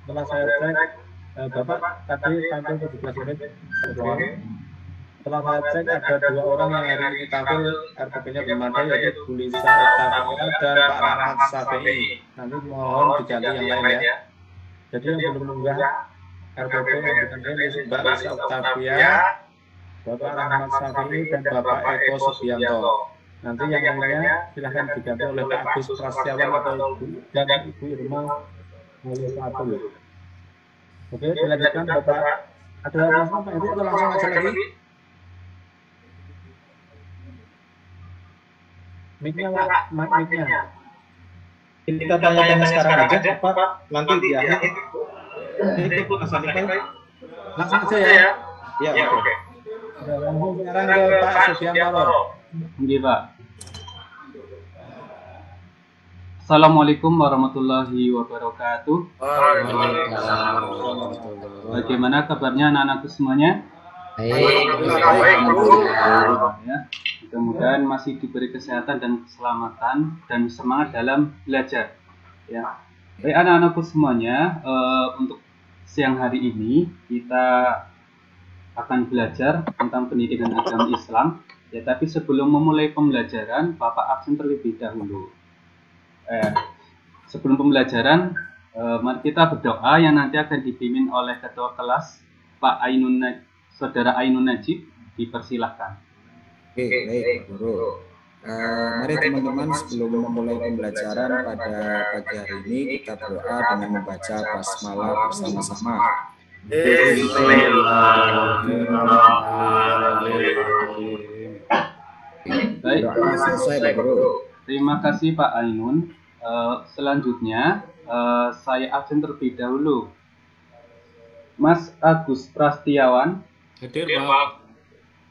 Setelah saya cek, Bapak tadi tampil 17 menit sebelum. Setelah saya cek ada 2 orang yang hari ini tampil RTP-nya bermadai, yaitu Bu Lisa Octavia dan Pak Rahmat Safei. Nanti mohon diganti yang lain ya. Jadi yang belum mengunggah RTP yang diganti Mbak Lisa Octavia, Bapak Rahmat Safei dan Bapak Eko Subianto. Nanti yang lainnya silahkan diganti oleh Pak Agus Prasetyawan atau dan Ibu Irma Mulyatul. Oke, dilanjutkan Bapak. Ada Mas Pak Heru atau langsung aja lagi? Mic-nya Pak, mic-nya. Kita tanya-tanya sekarang aja Pak, nanti di akhir. Ini Mas Hanifah. Langsung aja ya. Ya, oke. Langsung sekarang ke Pak Subianto. Nggih, Pak. Assalamualaikum warahmatullahi wabarakatuh. Bagaimana kabarnya anak-anakku semuanya? Ya, mudah-mudahan masih diberi kesehatan dan keselamatan dan semangat dalam belajar. Ya, baik anak-anakku semuanya, untuk siang hari ini kita akan belajar tentang pendidikan agama Islam. Ya, tapi sebelum memulai pembelajaran, Bapak absen terlebih dahulu. Sebelum pembelajaran, mari kita berdoa yang nanti akan dipimpin oleh ketua kelas Pak Saudara Ainun Najib. Dipersilahkan. Oke, baik Guru. Mari teman-teman sebelum memulai pembelajaran pada pagi hari ini kita berdoa dengan membaca basmalah bersama-sama. Baik, selesai Pak Guru. Terima kasih Pak Ainun. Selanjutnya saya absen terlebih dahulu. Mas Agus Prasetyawan. Hadir Pak.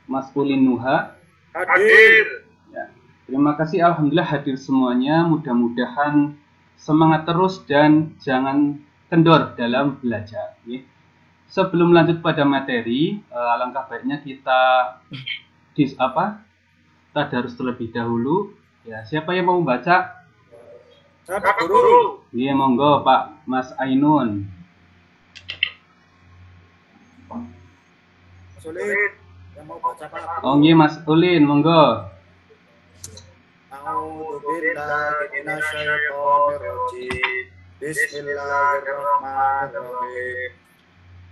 Mas Ulin Nuha. Hadir. Ya, terima kasih, alhamdulillah hadir semuanya. Mudah-mudahan semangat terus dan jangan kendor dalam belajar. Ya. Sebelum lanjut pada materi, alangkah baiknya kita tadarus terlebih dahulu. Ya, siapa yang mau membaca? Pak Guru. Iya, monggo Pak Mas Ainun. Sulit yang mau baca Pak. Oh iya Mas Ulin, monggo. A'udzubillahi minasyaitonirrajim. Bismillahirrahmanirrahim.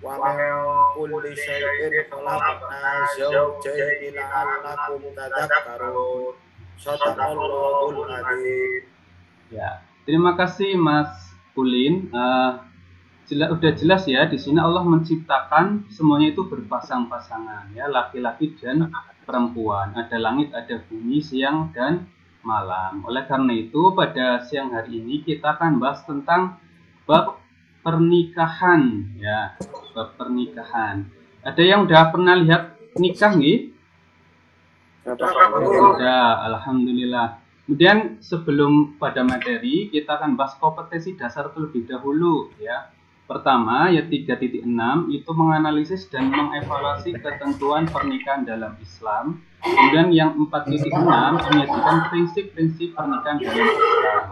Wa min kulli syai'in khalaqna zawjayn la'allakum tadhakkarun. Shadaqallahul adzim. Ya, terima kasih Mas Ulin. Udah jelas ya, di sini Allah menciptakan semuanya itu berpasang-pasangan ya, laki-laki dan perempuan. Ada langit, ada bumi, siang dan malam. Oleh karena itu pada siang hari ini kita akan bahas tentang bab pernikahan ya, bab pernikahan. Ada yang udah pernah lihat nikah nih? Sudah, alhamdulillah. Kemudian sebelum pada materi kita akan bahas kompetensi dasar terlebih dahulu ya. Pertama, ayat 3.6 itu menganalisis dan mengevaluasi ketentuan pernikahan dalam Islam. Kemudian yang 4.6 menyajikan prinsip-prinsip pernikahan dalam Islam.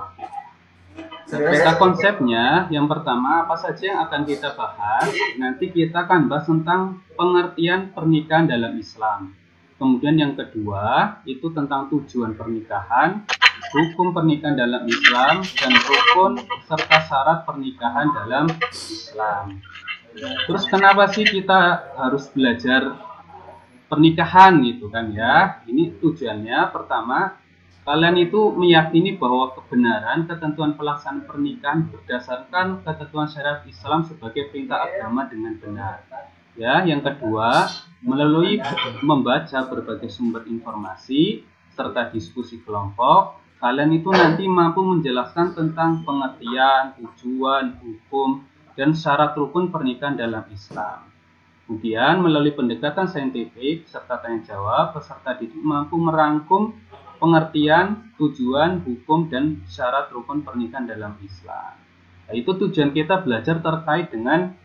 Peta konsepnya, yang pertama apa saja yang akan kita bahas. Nanti kita akan bahas tentang pengertian pernikahan dalam Islam. Kemudian yang kedua itu tentang tujuan pernikahan, hukum pernikahan dalam Islam, dan rukun serta syarat pernikahan dalam Islam. Terus kenapa sih kita harus belajar pernikahan gitu kan ya? Ini tujuannya pertama, kalian itu meyakini bahwa kebenaran ketentuan pelaksanaan pernikahan berdasarkan ketentuan syariat Islam sebagai perintah agama dengan benar. Ya, yang kedua, melalui membaca berbagai sumber informasi serta diskusi kelompok, kalian itu nanti mampu menjelaskan tentang pengertian, tujuan, hukum, dan syarat rukun pernikahan dalam Islam. Kemudian, melalui pendekatan saintifik serta tanya jawab, peserta didik mampu merangkum pengertian, tujuan, hukum, dan syarat rukun pernikahan dalam Islam. Nah, itu tujuan kita belajar terkait dengan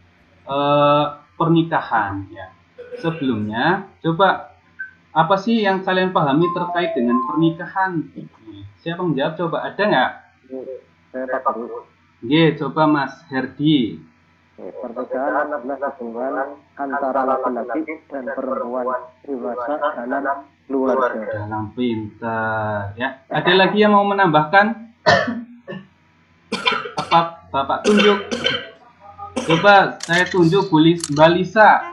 pernikahan ya. Sebelumnya, coba apa sih yang kalian pahami terkait dengan pernikahan? Siapa menjawab? Coba ada nggak? Oke, coba Mas Herdi. Pernikahan adalah hubungan antara laki-laki dan perempuan dewasa dalam keluarga. Dalam pintar ya. Ada lagi yang mau menambahkan? Apa Bapak tunjuk? Coba saya tunjuk Mbak Lisa.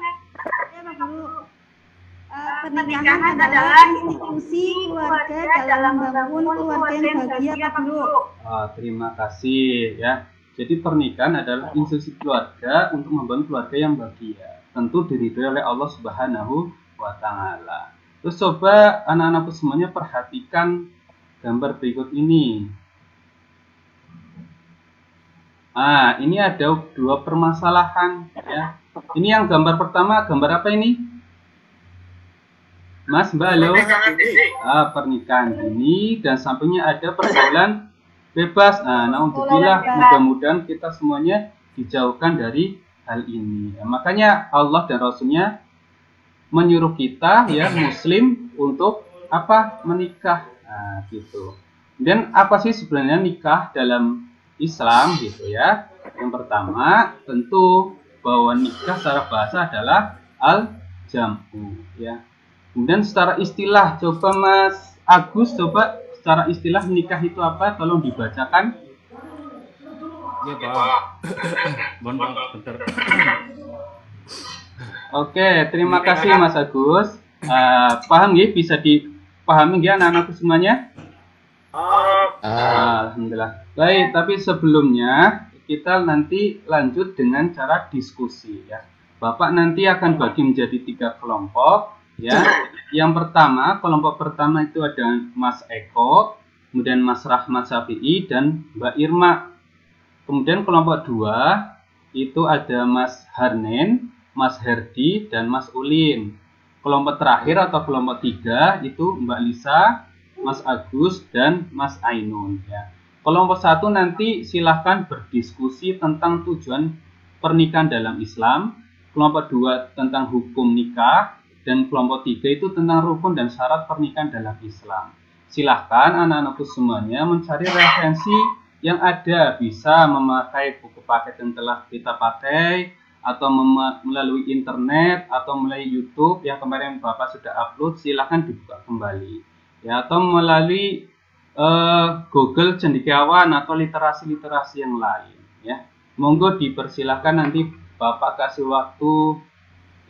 Pernikahan adalah institusi keluarga dalam membangun keluarga yang bahagia, Pak Guru. Terima kasih ya. Jadi pernikahan adalah institusi keluarga untuk membangun keluarga yang bahagia. Tentu diridhoi oleh Allah Subhanahu wa Ta'ala. Terus coba anak-anakku semuanya perhatikan gambar berikut ini. Ini ada dua permasalahan ya. Ini yang gambar pertama, gambar apa ini? Mas, Mbak, halo. Pernikahan ini dan sampingnya ada pergaulan bebas. Naudzubillah, mudah-mudahan kita semuanya dijauhkan dari hal ini. Makanya Allah dan Rasulnya menyuruh kita ya Muslim untuk apa? Menikah. Gitu. Dan apa sih sebenarnya nikah dalam Islam gitu ya? Yang pertama tentu bahwa nikah secara bahasa adalah al-jam'u ya. Kemudian secara istilah, coba Mas Agus, coba secara istilah nikah itu apa? Tolong dibacakan. Ya Pak. Bentar. Oke, terima kasih Mas Agus. Paham ya? Bisa dipahami ya anak-anakku semuanya? Alhamdulillah. Baik, tapi sebelumnya kita nanti lanjut dengan cara diskusi ya. Bapak nanti akan bagi menjadi 3 kelompok. Ya, yang pertama, kelompok pertama itu ada Mas Eko, kemudian Mas Rahmat Syafi'i dan Mbak Irma. Kemudian kelompok 2 itu ada Mas Harnen, Mas Herdi dan Mas Ulin. Kelompok terakhir atau kelompok 3 itu Mbak Lisa, Mas Agus dan Mas Ainun ya. Kelompok 1 nanti silahkan berdiskusi tentang tujuan pernikahan dalam Islam. Kelompok 2 tentang hukum nikah. Dan kelompok 3 itu tentang rukun dan syarat pernikahan dalam Islam. Silahkan anak-anakku semuanya mencari referensi yang ada. Bisa memakai buku paket yang telah kita pakai, atau melalui internet, atau melalui YouTube yang kemarin Bapak sudah upload. Silahkan dibuka kembali ya, atau melalui Google Cendekiawan atau literasi-literasi yang lain ya. Monggo dipersilahkan, nanti Bapak kasih waktu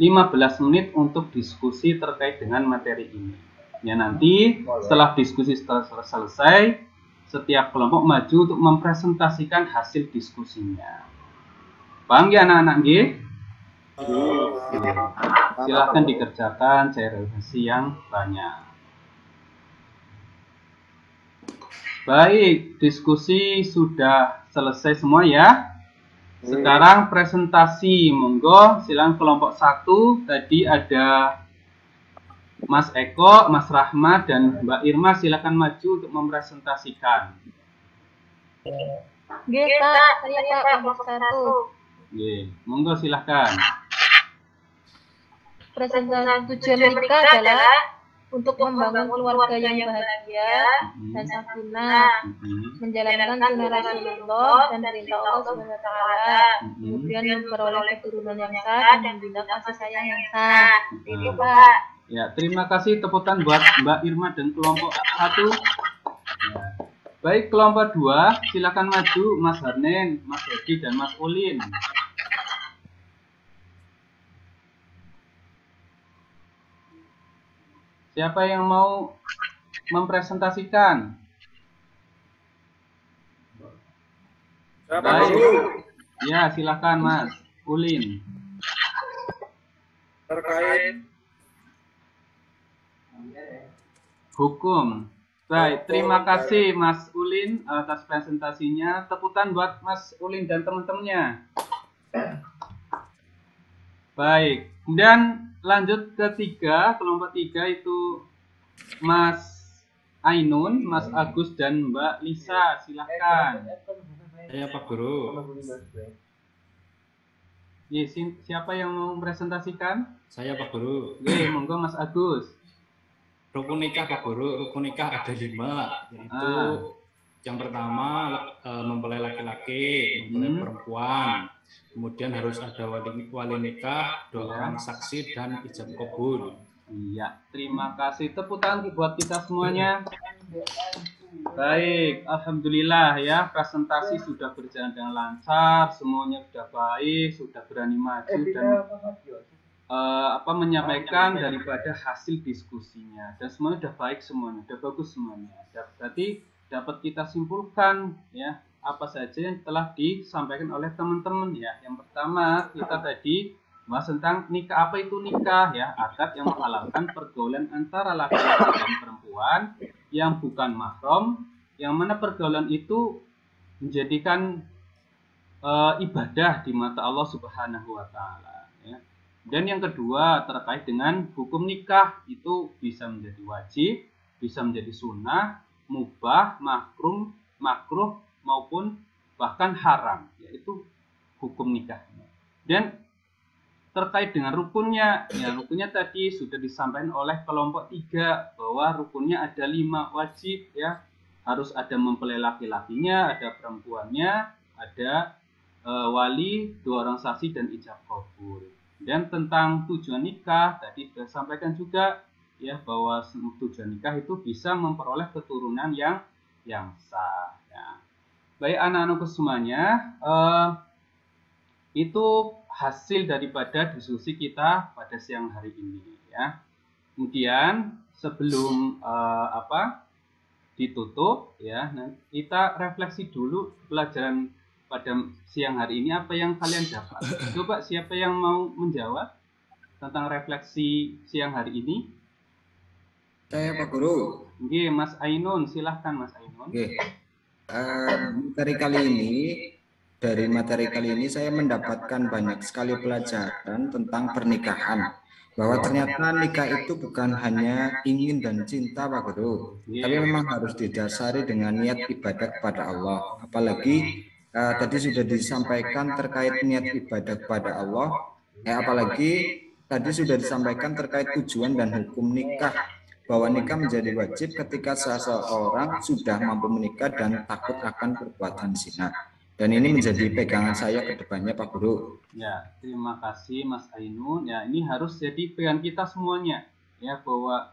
15 menit untuk diskusi terkait dengan materi ini. Ya, nanti setelah diskusi selesai, setiap kelompok maju untuk mempresentasikan hasil diskusinya. Paham ya anak-anak G? Silahkan dikerjakan cairan yang banyak. Baik, diskusi sudah selesai semua ya. Sekarang presentasi, monggo silakan kelompok 1 tadi ada Mas Eko, Mas Rahmat dan Mbak Irma, silakan maju untuk mempresentasikan. Kak, saya kelompok 1. Monggo silakan. Presentasi tujuan nikah adalah untuk membangun keluarga yang bahagia dan sakinah, menjalankan sunnah Rasulullah dan perintah Allah SWT, kemudian memperoleh keturunan yang sah dan membina kasih sayang yang sah. Itu Pak. Ya, terima kasih, tepukan buat Mbak Irma dan kelompok 1. Ya. Baik, kelompok 2 silakan maju Mas Harnen, Mas Hedi dan Mas Ulin. Siapa yang mau mempresentasikan? Baik. Ya, silakan Mas Ulin. Terkait hukum. Baik, terima kasih Mas Ulin atas presentasinya. Tepukan buat Mas Ulin dan teman-temannya. Baik, kemudian lanjut ke 3, kelompok 3 itu Mas Ainun, Mas Agus dan Mbak Lisa, silahkan. Saya Pak Guru. Siapa yang mau mempresentasikan? Saya Pak Guru. Monggo Mas Agus. Rukun nikah Pak Guru, rukun nikah ada 5, yaitu Yang pertama mempelai laki-laki, mempelai perempuan. Kemudian harus ada wali nikah, 2 orang saksi dan ijab kabul. Iya, terima kasih. Tepuk tangan buat kita semuanya. Baik, alhamdulillah ya, presentasi sudah berjalan dengan lancar, semuanya sudah baik, sudah berani maju dan menyampaikan daripada hasil diskusinya. Dan semuanya sudah baik semuanya, sudah bagus semuanya. Berarti dapat kita simpulkan ya apa saja yang telah disampaikan oleh teman-teman ya. Yang pertama kita tadi bahas tentang nikah. Apa itu nikah ya? Akad yang menghalalkan pergaulan antara laki-laki dan perempuan yang bukan mahram, yang mana pergaulan itu menjadikan ibadah di mata Allah Subhanahu wa taala ya. Dan yang kedua terkait dengan hukum nikah, itu bisa menjadi wajib, bisa menjadi sunnah, mubah, makruh maupun bahkan haram, yaitu hukum nikah. Dan terkait dengan rukunnya, ya rukunnya tadi sudah disampaikan oleh kelompok 3 bahwa rukunnya ada 5 wajib ya, harus ada mempelai laki-lakinya, ada perempuannya, ada wali, 2 orang saksi dan ijab kabul. Dan tentang tujuan nikah tadi sudah sampaikan juga ya bahwa tujuan nikah itu bisa memperoleh keturunan yang sah. Ya. Baik anak-anakku semuanya, itu hasil daripada diskusi kita pada siang hari ini ya. Kemudian sebelum ditutup ya, kita refleksi dulu pelajaran pada siang hari ini, apa yang kalian dapat. Coba siapa yang mau menjawab tentang refleksi siang hari ini? Saya Pak Guru. Oke, Mas Ainun, silahkan Mas Ainun. Oke. Dari materi kali ini saya mendapatkan banyak sekali pelajaran tentang pernikahan. Bahwa ternyata nikah itu bukan hanya ingin dan cinta Pak Guru, tapi memang harus didasari dengan niat ibadah kepada Allah. Apalagi tadi sudah disampaikan terkait niat ibadah kepada Allah. Apalagi tadi sudah disampaikan terkait tujuan dan hukum nikah. Bahwa nikah menjadi wajib ketika seseorang sudah mampu menikah dan takut akan perbuatan zina. Dan ini menjadi pegangan saya ke depannya Pak Guru. Ya, terima kasih Mas Ainun. Ya, ini harus jadi pegangan kita semuanya. Ya, bahwa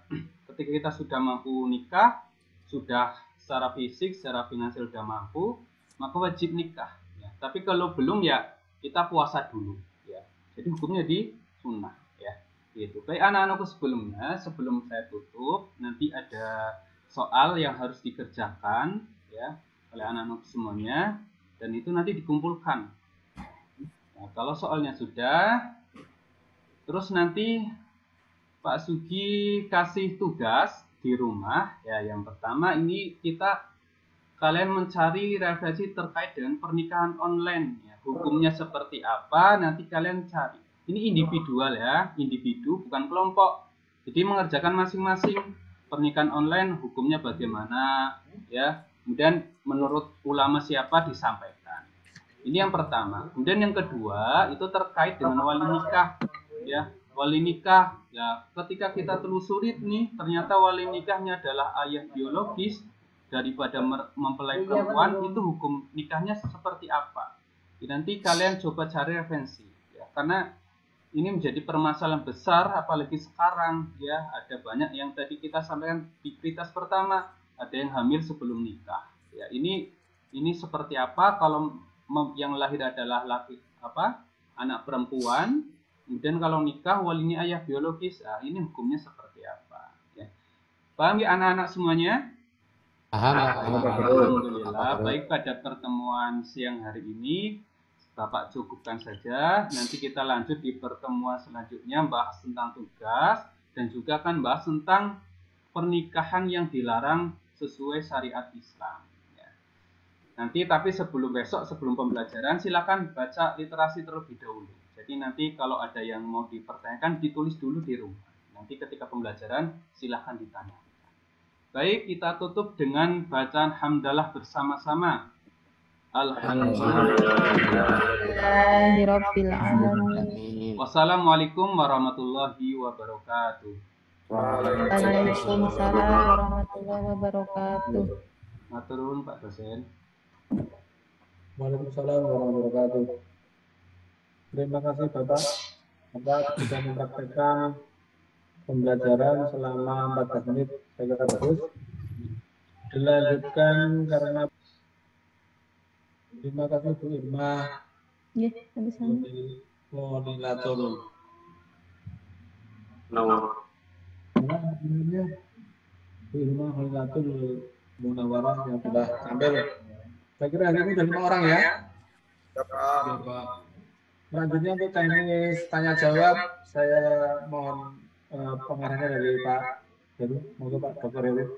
ketika kita sudah mampu nikah, sudah secara fisik, secara finansial sudah mampu, maka wajib nikah. Ya. Tapi kalau belum ya kita puasa dulu. Ya. Jadi hukumnya di sunnah. Ya. Gitu. Baik anak-anakku sebelumnya, sebelum saya tutup, nanti ada soal yang harus dikerjakan ya oleh anak-anak semuanya. Dan itu nanti dikumpulkan. Nah, kalau soalnya sudah, terus nanti Pak Sugi kasih tugas di rumah. Ya, yang pertama ini kalian mencari referensi terkait dengan pernikahan online. Ya, hukumnya seperti apa? Nanti kalian cari. Ini individual ya, individu bukan kelompok. Jadi mengerjakan masing-masing. Pernikahan online hukumnya bagaimana? Ya. Kemudian menurut ulama siapa disampaikan. Ini yang pertama. Kemudian yang kedua itu terkait dengan wali nikah. Ya, wali nikah. Ya, ketika kita telusuri nih, ternyata wali nikahnya adalah ayah biologis daripada mempelai perempuan, itu hukum nikahnya seperti apa? Ya, nanti kalian coba cari referensi. Ya, karena ini menjadi permasalahan besar, apalagi sekarang. Ya, ada banyak yang tadi kita sampaikan di prioritas pertama. Ada yang hamil sebelum nikah. Ya, ini seperti apa kalau yang lahir adalah anak perempuan, kemudian kalau nikah walinya ayah biologis, ini hukumnya seperti apa? Ya. Paham ya anak-anak semuanya? Paham. Alhamdulillah. Baik, pada pertemuan siang hari ini Bapak cukupkan saja. Nanti kita lanjut di pertemuan selanjutnya bahas tentang tugas dan juga akan bahas tentang pernikahan yang dilarang sesuai syariat Islam. Ya. Nanti tapi sebelum pembelajaran silakan baca literasi terlebih dahulu. Jadi nanti kalau ada yang mau dipertanyakan ditulis dulu di rumah. Nanti ketika pembelajaran silakan ditanya. Baik, kita tutup dengan bacaan hamdalah bersama-sama. Alhamdulillahirabbil alamin. Wassalamualaikum warahmatullahi wabarakatuh. Waalaikumsalam warahmatullahi wabarakatuh. Matur nuwun Pak dosen. Waalaikumsalam warahmatullahi wabarakatuh. Terima kasih Bapak sudah mempraktekkan pembelajaran selama 14 menit. Saya kira bagus. Dilanjutkan karena terima kasih Bu Irma. Ya, habis sana. Monilatul. Nomor. Namanya Bu Irma Monilatul Munawarah yang sudah sampai. Saya kira hari ini sudah 5 orang ya. Bapak. Selanjutnya untuk teknis tanya jawab, saya mohon pengarahnya dari Pak Heru, monggo Pak Dr. Heru.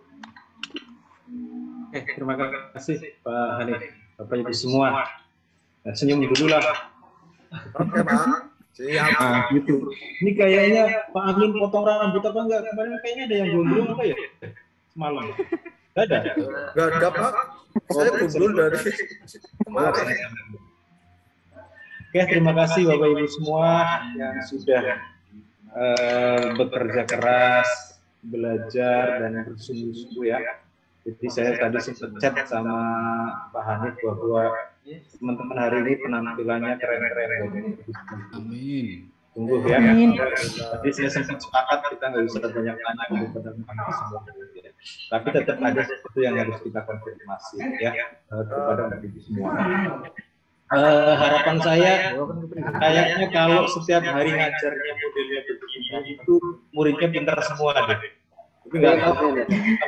Terima kasih Pak Hanif, Bapak Ibu semua. Senyum dulu lah. Oke Pak. Siap. Nah, gitu. Ini kayaknya Pak Amin potong rambut apa enggak? Kemarin kayaknya ada yang gondrong apa ya? Semalam. Enggak ada. Enggak ada Pak. Saya gundul dari kemarin. Oke, terima kasih Bapak Ibu semua yang sudah bekerja keras, belajar dan bersungguh-sungguh ya. Jadi saya tadi sempat chat sama Pak Hanif bahwa teman-teman hari ini penampilannya keren-keren. Amin. Tunggu ya. Amin. Tadi saya sempat sepakat kita nggak bisa banyak tanya kepada teman-teman semua. Tapi tetap ada sesuatu yang harus kita konfirmasi ya kepada Ibu semua. Harapan saya kayaknya kalau setiap hari ngajarnya modelnya begini itu muridnya pintar semua deh. Tapi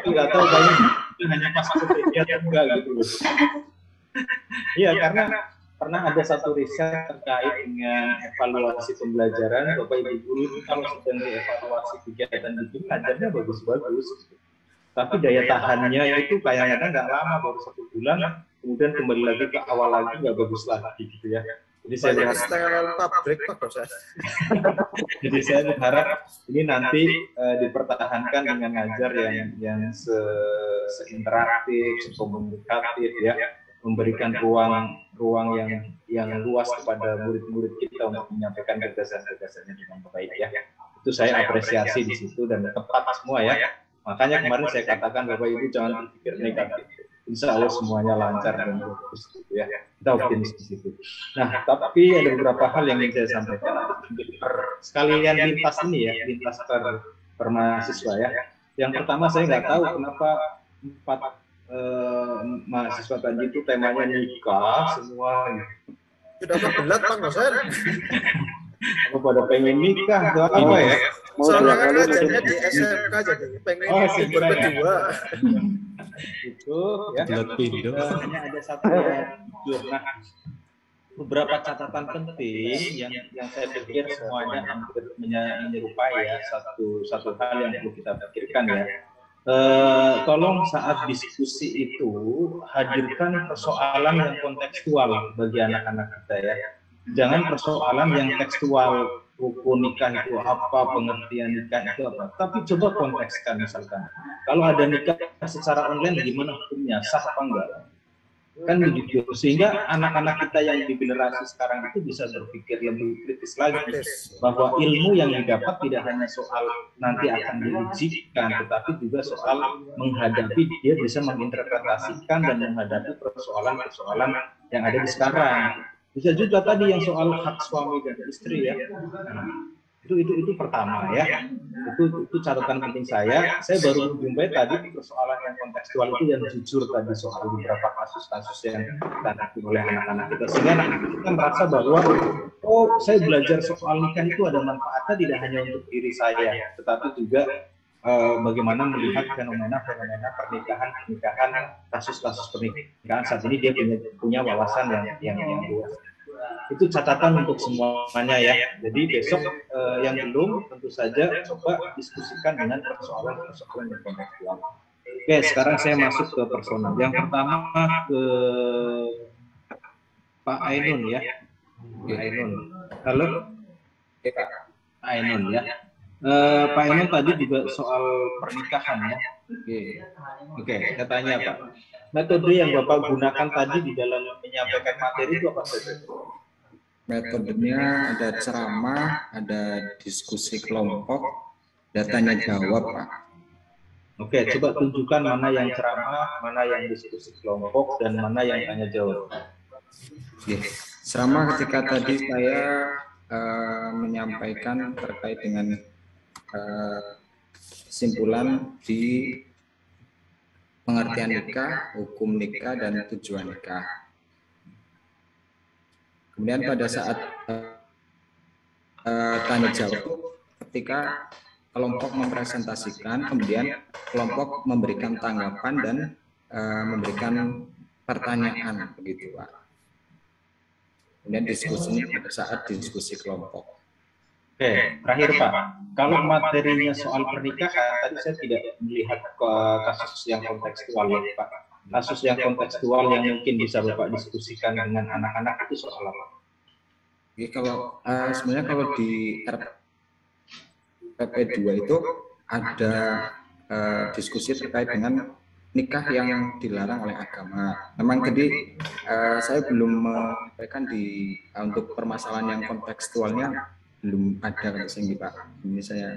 nggak tahu kayaknya itu hanya pas aku kerja atau enggak gitu. Iya, karena pernah ada satu riset terkait dengan evaluasi pembelajaran. Bapak Ibu guru itu kalau sedang dievaluasi kegiatan itu ngajarnya bagus-bagus. Tapi daya tahannya itu kadang-kadang nggak lama, baru 1 bulan, kemudian kembali lagi ke awal lagi nggak bagus lagi gitu ya. Jadi saya lihat pabrik Pak dosen. Jadi saya berharap ini nanti dipertahankan dengan ngajar yang seinteraktif, sekomunikatif ya, memberikan ruang yang luas kepada murid-murid kita untuk menyampaikan gagasan-gagasannya dengan baik ya. Itu saya apresiasi di situ dan tepat semua ya. Makanya kemarin saya katakan Bapak Ibu jangan berpikir negatif. Insya Allah semuanya lancar dan bagus gitu ya. Kita optimis di situ. Nah, tapi ada beberapa hal yang ingin saya sampaikan sekalian lintas ini ya, lintas per mahasiswa ya. Yang pertama saya nggak tahu kenapa 4 mahasiswa tadi itu temanya nikah semua. Sudah kebelat Pak dosen. Apa pada pengen nikah atau apa ya? Soalnya kan ngajarnya di SMK jadi pengen berdua. Itu ya. Hanya ada satu yang jujur. Nah, beberapa catatan penting yang saya pikir semuanya hampir menyerupai ya satu hal yang perlu kita pikirkan ya. Tolong saat diskusi itu hadirkan persoalan yang kontekstual bagi anak-anak kita ya. Jangan persoalan yang tekstual, rukun nikah itu apa, pengertian nikah itu apa. Tapi coba kontekskan misalkan, kalau ada nikah secara online gimana hukumnya, sah apa enggak? Kan begitu. Sehingga anak-anak kita yang di generasi sekarang itu bisa berpikir lebih kritis lagi bahwa ilmu yang didapat tidak hanya soal nanti akan diujikan, tetapi juga soal menghadapi, dia bisa menginterpretasikan dan menghadapi persoalan-persoalan yang ada di sekarang. Bisa juga tadi yang soal hak suami dan istri ya. Nah, itu pertama ya. Itu catatan penting saya. Saya baru menjumpai tadi persoalan yang kontekstual itu yang jujur tadi soal beberapa kasus-kasus yang ditangani oleh anak-anak kita. Sehingga anak-anak kita merasa bahwa oh saya belajar soal nikah itu ada manfaatnya tidak hanya untuk diri saya, tetapi juga bagaimana melihat fenomena pernikahan, kasus-kasus pernikahan saat ini dia punya wawasan yang luas. Itu catatan untuk semuanya ya. Jadi besok yang belum tentu saja coba diskusikan dengan persoalan yang kontekstual. Oke, sekarang saya masuk ke personal. Yang pertama ke Pak Ainun ya. Pak Ainun. Halo. Pak Ainun ya. Pak Ainun tadi juga soal pernikahan ya. Oke, saya tanya Pak. Metode yang Bapak gunakan tadi di dalam menyampaikan materi itu apa saja? Metodenya ada ceramah, ada diskusi kelompok, ada tanya jawab Pak. Oke, coba tunjukkan mana yang ceramah, mana yang diskusi kelompok, dan mana yang tanya jawab. Oke. Sama ketika tadi saya menyampaikan terkait dengan kesimpulan di pengertian nikah, hukum nikah, dan tujuan nikah. Kemudian pada saat tanya jawab, ketika kelompok mempresentasikan, kemudian kelompok memberikan tanggapan dan memberikan pertanyaan, begitu Pak. Kemudian diskusinya pada saat diskusi kelompok. Oke, terakhir Pak, kalau materinya soal pernikahan, tadi saya tidak melihat kasus yang kontekstual ya Pak. Kasus yang kontekstual yang mungkin bisa Bapak diskusikan dengan anak-anak itu soal apa? Oke, kalau sebenarnya kalau di RPP 2 itu ada diskusi terkait dengan nikah yang dilarang oleh agama. Memang tadi saya belum menyampaikan untuk permasalahan yang kontekstualnya belum ada sehingga Pak. Ini saya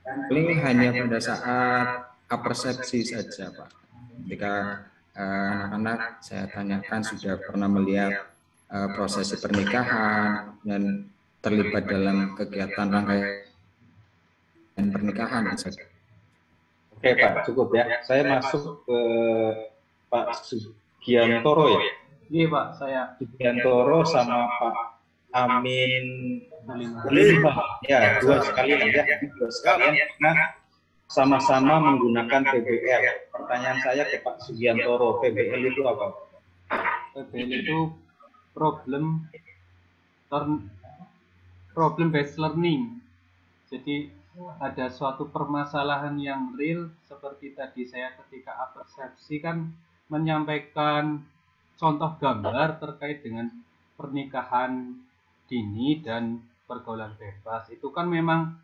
paling hanya pada saat persepsi saja Pak. Ketika anak-anak saya tanyakan sudah pernah melihat prosesi pernikahan dan terlibat dalam kegiatan rangkaian pernikahan saja. Oke Pak, cukup ya. Saya masuk ke Pak Sugiantoro ya. Iya Pak, saya. Sugiantoro sama Pak Amin Lima. Ya, dua sekalian ya. Dua sekalian karena sama-sama menggunakan PBL. Pertanyaan saya ke Pak Sugiantoro, PBL itu apa? PBL itu problem based learning. Jadi ada suatu permasalahan yang real seperti tadi saya ketika persepsi kan menyampaikan contoh gambar terkait dengan pernikahan dini dan pergaulan bebas. Itu kan memang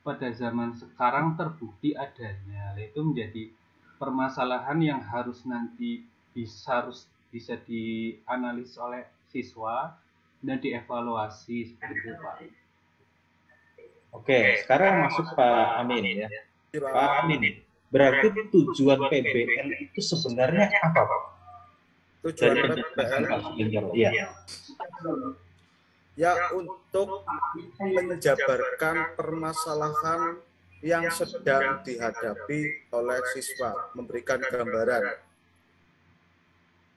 pada zaman sekarang terbukti adanya. Itu menjadi permasalahan yang harus nanti bisa dianalisis oleh siswa dan dievaluasi seperti itu Pak. Oke, sekarang masuk Pak Amin ya. Pak Amin, berarti tujuan PBL itu sebenarnya apa Pak? Tujuan PBL ya untuk menjabarkan permasalahan yang sedang dihadapi oleh siswa, memberikan gambaran.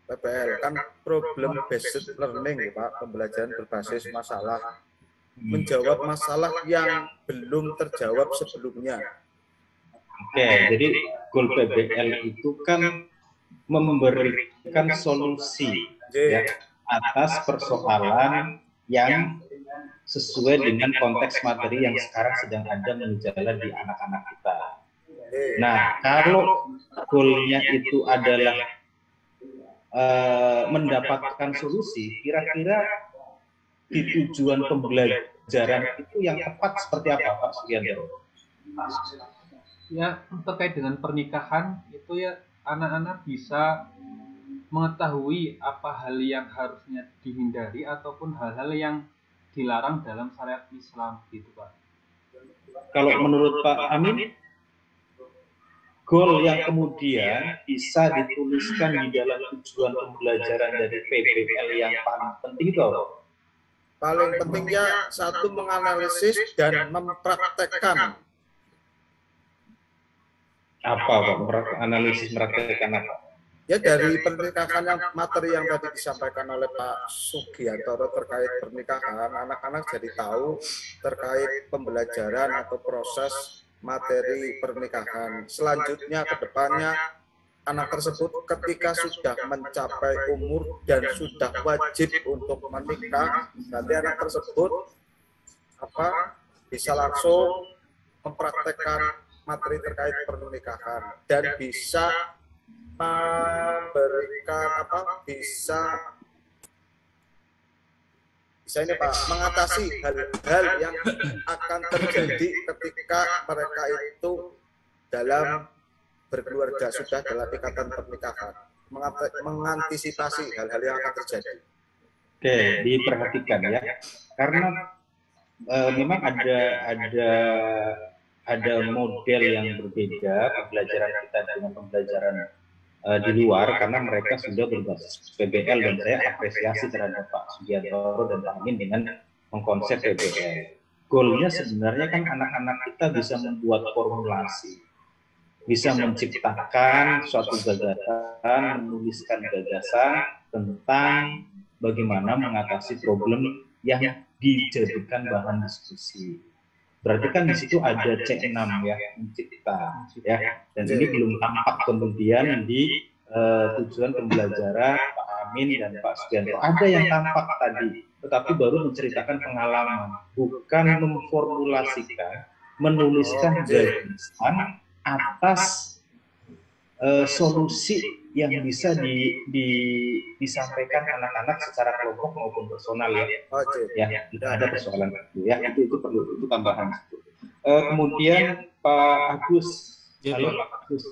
PBL kan problem based learning ya Pak, pembelajaran berbasis masalah, menjawab masalah yang belum terjawab sebelumnya. Oke, jadi goal PBL itu kan memberikan solusi ya, atas persoalan yang sesuai dengan konteks materi yang sekarang sedang ada menjalar di anak-anak kita. Nah, kalau goalnya itu adalah mendapatkan solusi, kira-kira di tujuan pembelajaran itu yang tepat seperti apa Pak Sugiantoro? Ya, terkait dengan pernikahan itu ya anak-anak bisa mengetahui apa hal yang harusnya dihindari ataupun hal-hal yang dilarang dalam syariat Islam gitu Pak. Kalau menurut Pak Amin, goal yang kemudian bisa dituliskan di dalam tujuan pembelajaran dari PBL yang paling penting itu apa? Paling pentingnya satu, menganalisis dan mempraktekkan. Apa Pak? Analisis mempraktekkan apa? Ya dari pernikahan yang materi yang tadi disampaikan oleh Pak Sugiantoro terkait pernikahan, anak-anak jadi tahu terkait pembelajaran atau proses materi pernikahan. Selanjutnya ke depannya anak tersebut ketika sudah mencapai umur dan sudah wajib untuk menikah, nanti anak tersebut bisa langsung mempraktekkan materi terkait pernikahan dan bisa memberikan bisa ini Pak, mengatasi hal-hal yang akan terjadi ketika mereka itu dalam berkeluarga, sudah dalam ikatan pernikahan, mengantisipasi hal-hal yang akan terjadi. Oke, diperhatikan ya, karena memang ada ada model yang berbeda pembelajaran kita dengan pembelajaran di luar, karena mereka sudah berbasis PBL, dan saya apresiasi terhadap Pak Sugiantoro dan Pak Amin dengan mengkonsep PBL. Goalnya sebenarnya kan anak-anak kita bisa membuat formulasi, bisa menciptakan suatu gagasan, menuliskan gagasan tentang bagaimana mengatasi problem yang dijadikan bahan diskusi. Berarti kan di situ ada C6 ya, mencipta ya, dan ini belum tampak kemudian di tujuan pembelajaran Pak Amin dan Pak Sugiantoro. Ada yang tampak tadi, tetapi baru menceritakan pengalaman, bukan memformulasikan, menuliskan gagasan atas solusi yang bisa disampaikan anak-anak secara kelompok maupun personal ya. Ya, tidak ada persoalan itu ya. Itu perlu, itu tambahan. Kemudian Pak Agus, halo Pak Agus.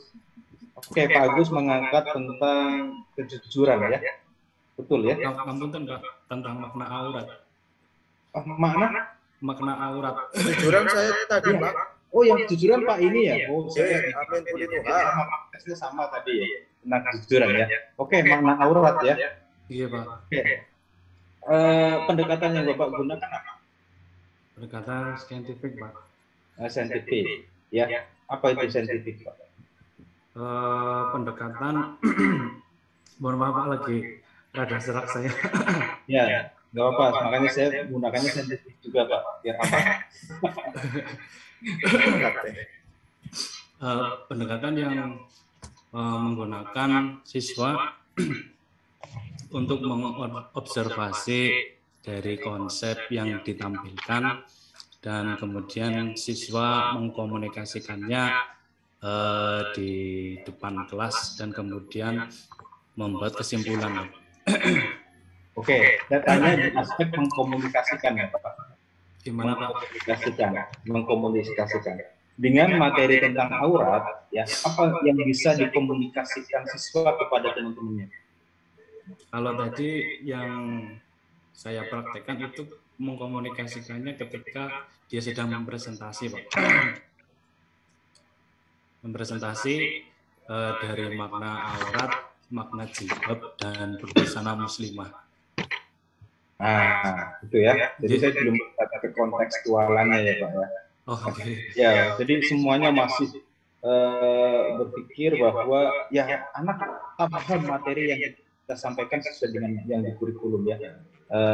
Oke, Pak Agus mengangkat tentang kejujuran ya. Betul ya? Ngapunten Pak, tentang makna aurat. Makna aurat. Kejujuran saya tadi Pak. Oh, yang kejujuran Pak ini ya? Oh, saya Amin sama tadi ya. Tentang kejujuran ya. Oke, makna aurat ya. Iya Pak. Oke. Pendekatan yang Bapak gunakan apa? Pendekatan saintifik Pak. Saintifik ya. Apa itu saintifik Pak? Pendekatan mohon maaf Pak, lagi rada serak saya. Ya, nggak apa-apa. Makanya saya menggunakannya saintifik juga Pak. Biar apa? Pendekatan yang menggunakan siswa untuk mengobservasi dari konsep yang ditampilkan, dan kemudian siswa mengkomunikasikannya di depan kelas dan kemudian membuat kesimpulan. Oke, datanya di aspek mengkomunikasikan ya Pak. Gimana Pak? Mengkomunikasikan dengan materi tentang aurat ya, apa yang bisa dikomunikasikan siswa kepada teman-temannya? Kalau tadi yang saya praktekkan itu mengkomunikasikannya ketika dia sedang mempresentasi Pak. Mempresentasi dari makna aurat, makna jilbab, dan berbusana muslimah. Nah, itu ya. Jadi saya belum berkata ke kontekstualannya ya Pak ya. Oh, okay. Ya, jadi semuanya masih berpikir bahwa ya anak paham materi yang kita sampaikan sesuai dengan yang di kurikulum ya.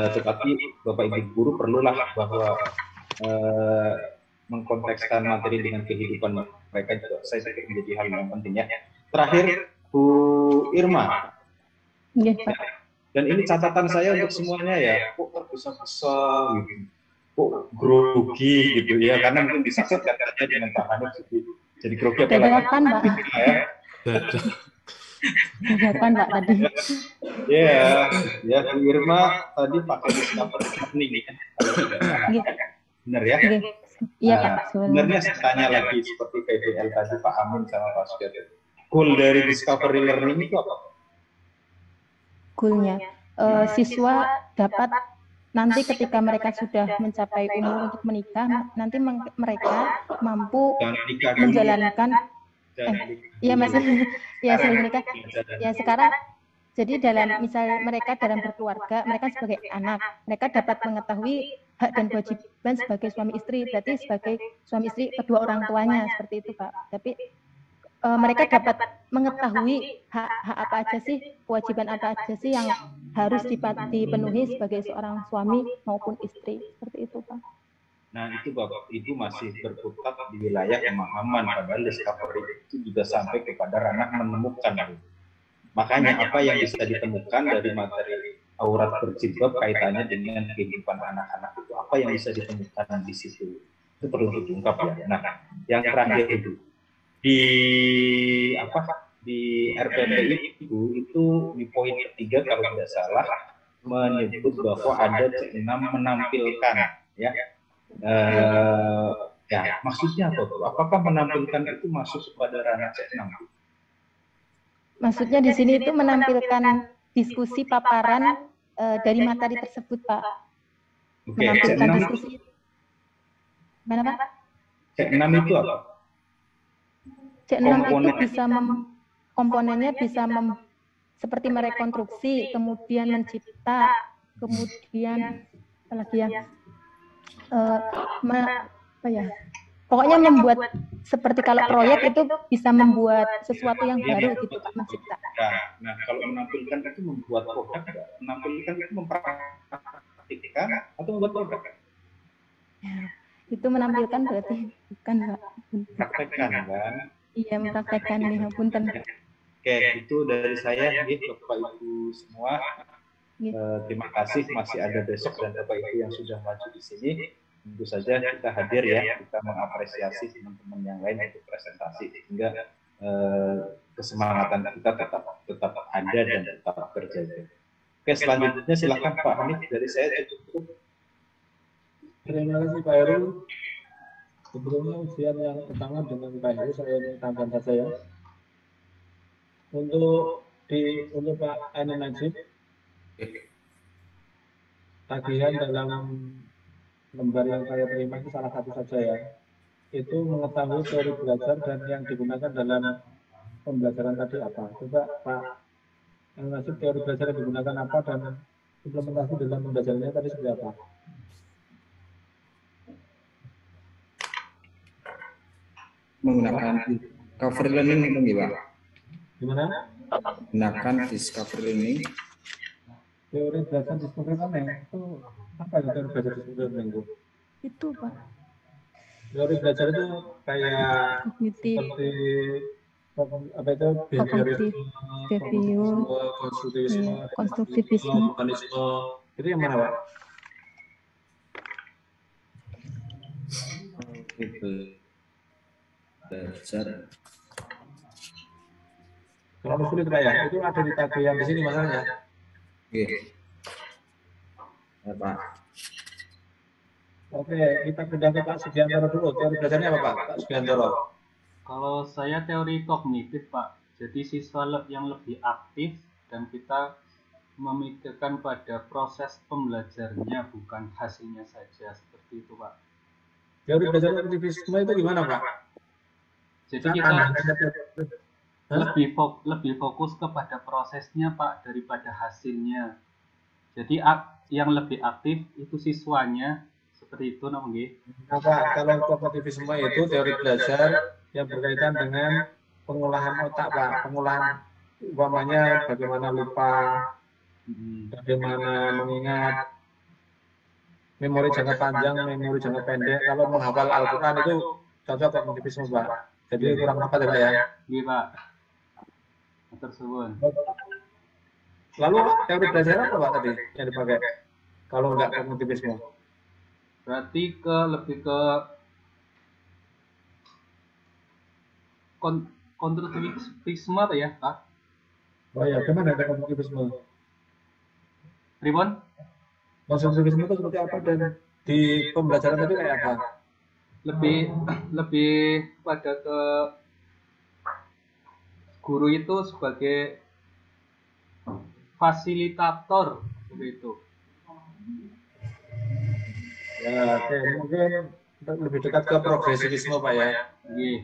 Tetapi Bapak Ibu guru perlulah bahwa mengkontekskan materi dengan kehidupan mereka juga saya pikir menjadi hal yang penting ya. Terakhir Bu Irma. Iya, Pak. Dan ini catatan saya untuk semuanya ya, kok tergesa-gesa gitu, kok grogi gitu ya, karena mungkin disaksikan saja dengan Pak Hanif jadi grogi apa lagi? Dadakan, Pak. Dadakan, Pak, tadi. Ya, Bu Irma tadi pakai discover learning ya, kalau tidak salah. Benar ya? Iya, Pak. Sebenarnya saya tanya lagi seperti PBL tadi Pak Amin sama Pak Sugiantoro. Goal dari discovery learning itu apa? Goalnya siswa dapat nanti ketika mereka sudah mencapai umur untuk menikah, nanti mereka mampu menjalankan iya Mas ya sebelum menikah ya sekarang. Jadi dalam misal mereka dalam berkeluarga, mereka sebagai anak, mereka dapat mengetahui hak dan kewajiban sebagai suami istri, berarti sebagai suami istri kedua orang tuanya, seperti itu Pak. Tapi mereka dapat mengetahui hak apa aja sih, kewajiban apa aja sih yang harus dipenuhi sebagai seorang suami maupun istri, seperti itu Pak. Nah itu Bapak Ibu masih berkutat di wilayah pemahaman, padahal discovery itu juga sampai kepada ranah menemukan. Makanya apa yang bisa ditemukan dari materi aurat berjilbab kaitannya dengan kehidupan anak-anak itu, apa yang bisa ditemukan di situ, itu perlu diungkap ya. Nah yang terakhir itu di RPPI itu di poin ketiga kalau tidak salah menyebut bahwa ada C6 menampilkan ya. Ya maksudnya apa tuh? Apakah menampilkan itu masuk kepada ranah C6? Maksudnya di sini itu menampilkan diskusi paparan dari materi tersebut Pak. Oke, menampilkan C6 diskusi. Mana Pak? C6 itu apa? C6 itu bisa komponennya bisa seperti merekonstruksi, kemudian mencipta, kemudian apalagi ya, apa ya? Pokoknya membuat seperti kalau proyek itu bisa membuat sesuatu yang baru gitu Pak, mencipta. Nah, kalau menampilkan itu membuat produk, menampilkan itu mempraktikkan atau membuat produk? Ya, itu menampilkan berarti bukan Pak. Praktekkan kan? Iya, mempraktekkan nih, punten. Oke, itu dari saya, Bapak Ibu semua. Terima kasih, masih ada besok dan Bapak Ibu yang sudah maju di sini. Tentu saja kita hadir ya, kita mengapresiasi teman-teman yang lain untuk presentasi sehingga kesemangatan kita tetap ada dan tetap terjaga. Oke, selanjutnya silakan Pak Hanif, dari saya cukup. Terima kasih Pak Heru. Sebelumnya ujian yang pertama dengan Pak Heru saya tambahkan saja ya. Untuk Pak Ainun Najib, tagihan dalam lembar yang saya terima itu salah satu saja ya. Itu mengetahui teori belajar dan yang digunakan dalam pembelajaran tadi apa. Coba Pak Ainun Najib, teori belajar yang digunakan apa dan implementasi dalam pembelajarannya tadi seperti apa? Menggunakan discovery learning mungkin ya Pak? Gimana? Gunakan discovery learning. Teori belajar discovery learning itu apa itu teori belajar discovery learning itu? Itu Pak. Teori belajar itu kayak seperti apa itu behaviorisme, konstruktivisme, mekanisme. Itu yang mana Pak? Belajar. Terlalu sulit Pak ya? Itu ada di tagihan di sini masalahnya. Oke. Ya Pak. Oke, kita pindah ke Pak Sugiantoro dulu. Teori belajarnya apa Pak Sugiantoro? Kalau saya teori kognitif Pak. Jadi siswa yang lebih aktif dan kita memikirkan pada proses pembelajarnya bukan hasilnya saja, seperti itu Pak. Teori belajar aktivisme itu gimana Pak? Jadi kita lebih fokus kepada prosesnya Pak daripada hasilnya. Jadi yang lebih aktif itu siswanya, seperti itu namanya. Nah Pak, kalau kognitivisme itu teori belajar yang berkaitan dengan pengolahan otak Pak, pengolahan umpamanya bagaimana lupa, bagaimana mengingat, memori jangka panjang, memori jangka pendek. Kalau menghafal Al-Quran itu cocok kognitivisme Pak. Jadi kurang tepat ya Pak ya? Iya Pak. Tersebut. Lalu teori belajar apa Pak tadi yang dipakai? Kalau enggak kognitivisme? Berarti lebih ke konstruktivisme apa ya Pak? Oh ya, gimana ada kognitivisme? Ribon? Konstruktivisme itu seperti apa dan di pembelajaran itu kayak apa? Lebih pada ke guru itu sebagai fasilitator seperti itu. Ya, oke, mungkin lebih dekat ke progresivisme Pak ya. Iya.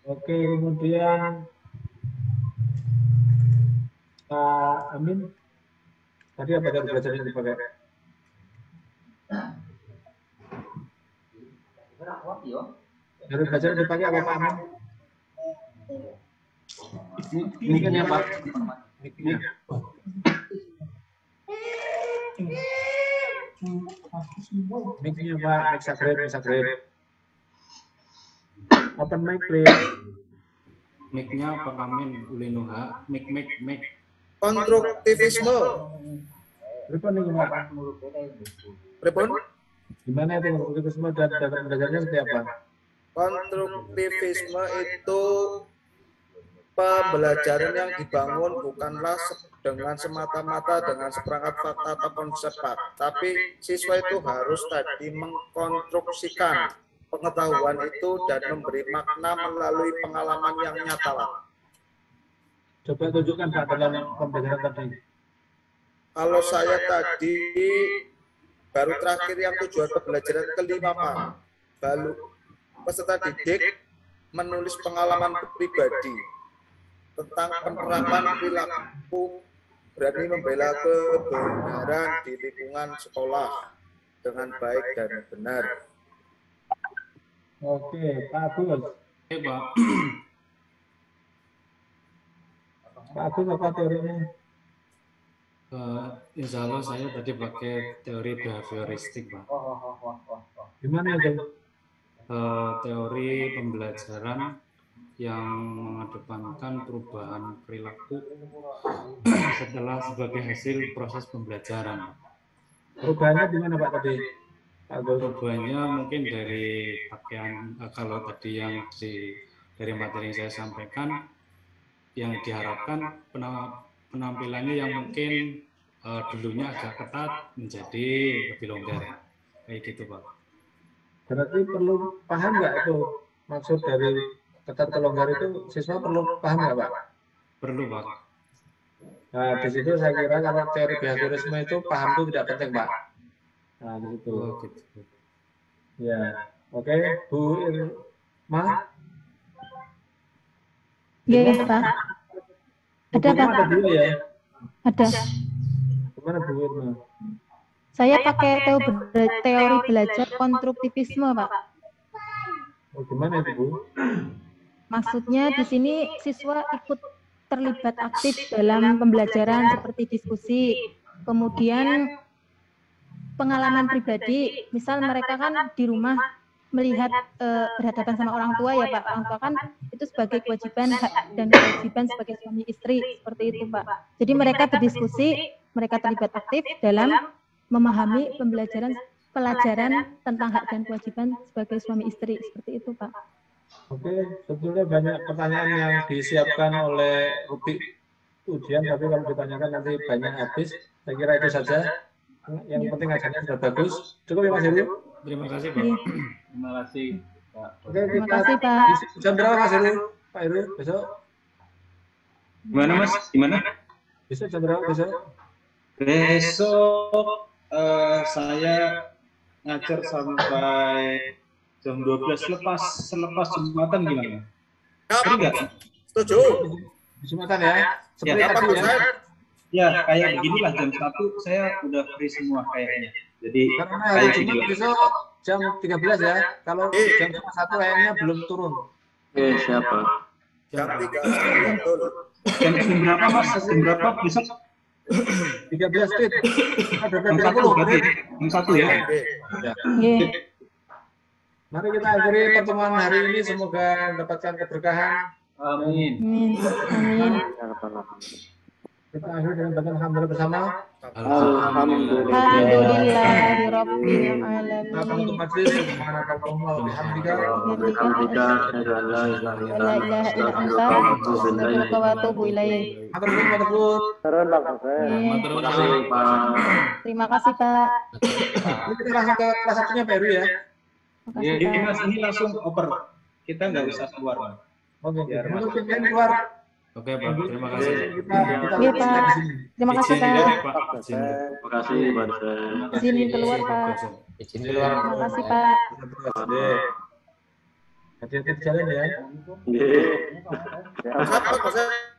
Oke, kemudian Pak Amin, tadi apa teori belajar yang dipakai? Teori belajar yang dipakai apa Pak Amin? Mungkin ya Pak. Mic-nya Pak, mic subscribe. Open mic please. Mic-nya Pak Amin, Ulinuha, mic. Konstruktivisme. Pripun nih Pak? Pripun? Gimana itu konstruktivisme dan dalam belajarnya seperti apa? Konstruktivisme itu pembelajaran yang dibangun bukanlah dengan semata-mata dengan seperangkat fakta atau konsep Pak, tapi siswa itu harus tadi mengkonstruksikan pengetahuan itu dan memberi makna melalui pengalaman yang nyata Pak. Coba tunjukkan Pak dalam pembelajaran tadi. Kalau saya tadi baru terakhir yang tujuan pembelajaran kelima Pak, peserta didik menulis pengalaman pribadi tentang penerapan perilaku berani membela kebenaran di lingkungan sekolah dengan baik dan benar. Oke, Pak Agus. Oke, Pak. Pak Agus apa teorinya? Insya Allah saya tadi pakai teori behavioristik, Pak. Gimana itu? Teori pembelajaran yang mengedepankan perubahan perilaku setelah sebagai hasil proses pembelajaran. Perubahannya gimana Pak tadi? Perubahannya mungkin dari pakaian, kalau tadi yang dari materi yang saya sampaikan, yang diharapkan penampilannya yang mungkin dulunya agak ketat menjadi lebih longgar, kayak gitu Pak. Berarti perlu paham nggak itu maksud dari ketat ke longgar itu, siswa perlu paham nggak Pak? Perlu Pak. Nah di situ saya kira kalau teori behaviorisme itu paham itu tidak penting Pak. Nah di situ. Oh, gitu. Ya, oke, Bu Irma. Iya Pak. Ada Pak. Ada dua ya? Ada. Gimana Bu Irma? Saya pakai teori belajar konstruktivisme, Pak. Oh, gimana itu, Bu? Maksudnya di sini siswa ikut terlibat aktif dalam pembelajaran seperti diskusi, kemudian pengalaman pribadi, misal mereka kan di rumah melihat berhadapan sama orang tua ya Pak, orang tua kan itu sebagai kewajiban hak dan kewajiban sebagai suami istri, seperti itu Pak. Jadi mereka berdiskusi, mereka terlibat aktif dalam memahami pelajaran tentang hak dan kewajiban sebagai suami istri, seperti itu Pak. Oke, sebetulnya banyak pertanyaan yang disiapkan oleh Rubik ujian, tapi kalau ditanyakan nanti banyak habis. Saya kira itu saja. Yang penting acaranya sudah bagus. Cukup ya Mas Heru? Terima kasih Pak. Terima kasih Pak. Oke, Terima kasih Pak. Jam berapa Mas Heru? Pak Heru, besok? Gimana Mas? Gimana? Besok jam berapa besok? Besok saya ngajar sampai jam 12 selepas Jumatan gimana? Enggak? Setuju. Jumatan ya? Seperti Ya, tadi ya? Ya, kayak beginilah jam 1 saya udah free semua kayaknya. Jadi Karena hari Jumat besok jam 13 ya. Kalau jam 1 kayaknya belum turun. Oke, siapa? Jam 3 betul. Jam berapa Mas? Jam berapa besok? 13 tit. Ada Jam 1 berarti. Jam 1 ya. Nggih. Mari kita akhiri pertemuan hari ini, semoga mendapatkan keberkahan. Amin. Amin. Amin. Kita akhiri dengan bacaan alhamdulillah bersama. Alhamdulillahirabbil alamin. Kita penutup majelis. Subhanakallahumma wa bihamdika. La ilaha illa anta astaghfiruka wa atubu ilaik. Matur nuwun, matur nuwun. Terima kasih Pak. Ini kita langsung ke kelas satunya Pak Heru ya. Makasih Ini Pak. Mas ini langsung oper. Kita nggak usah keluar Mas. Oke, untuk tim lain keluar. Oke Pak, terima kasih. Kita Iya Pak. Terima kasih Pak. Terima kasih Pak dosen. Izin keluar Pak. Izin keluar. Terima kasih Pak. Hati-hati di jalan ya. Nggih. Apa, Mas?